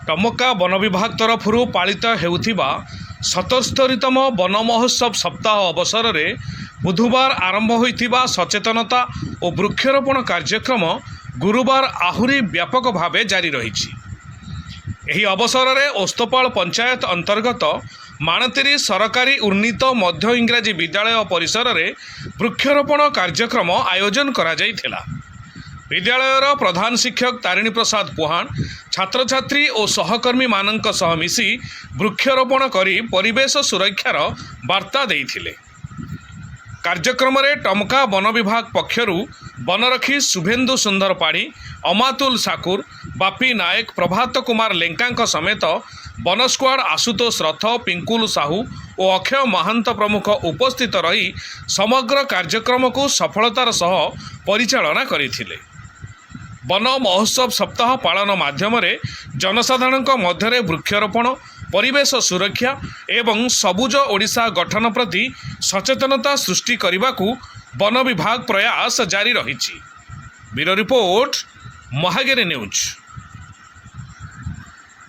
Tamka one विभाग तरफ पालित हेउथिबा 77तम one महोत्सव सप्ताह अवसर में बुधवार आरंभ होइथिबा सचेतनता और वृक्षरोपण कार्यक्रम गुरुवार आहुरी व्यापक भावे जारी रही। एही अवसर में ओस्तपाल पंचायत अंतर्गत माणतेरी सरकारी उन्नीत मध्य इंग्राजी विद्यालय परिसर में वृक्षरोपण कार्यक्रम आयोजन करा जाइथिला। विद्यालयर प्रधान शिक्षक तारिणी प्रसाद पुहान छात्र छात्री और सहकर्मी मानक सह मिसी वृक्षरोपण करी परिवेश सुरक्षार वार्ता देइथिले। कार्यक्रम में टमका वन विभाग पक्षरु वनरक्षी शुभेन्दु सुंदर पाढ़ी, अमातुल साकुर, बापी नायक, प्रभात कुमार लेंका समेत वन स्क्वाड आशुतोष रथ, पिंकुल साहू और अक्षय महांत प्रमुख उपस्थित रही समग्र कार्यक्रम को सफलतार सह परिचालना करथिले। वन महोत्सव सप्ताह पालन माध्यम जनसाधारण मध्य वृक्षरोपण, परिवेश सुरक्षा एवं सबुज ओडिशा गठन प्रति सचेतनता सृष्टि करने को वन विभाग प्रयास जारी रही। Bureau report, Mahagiri news.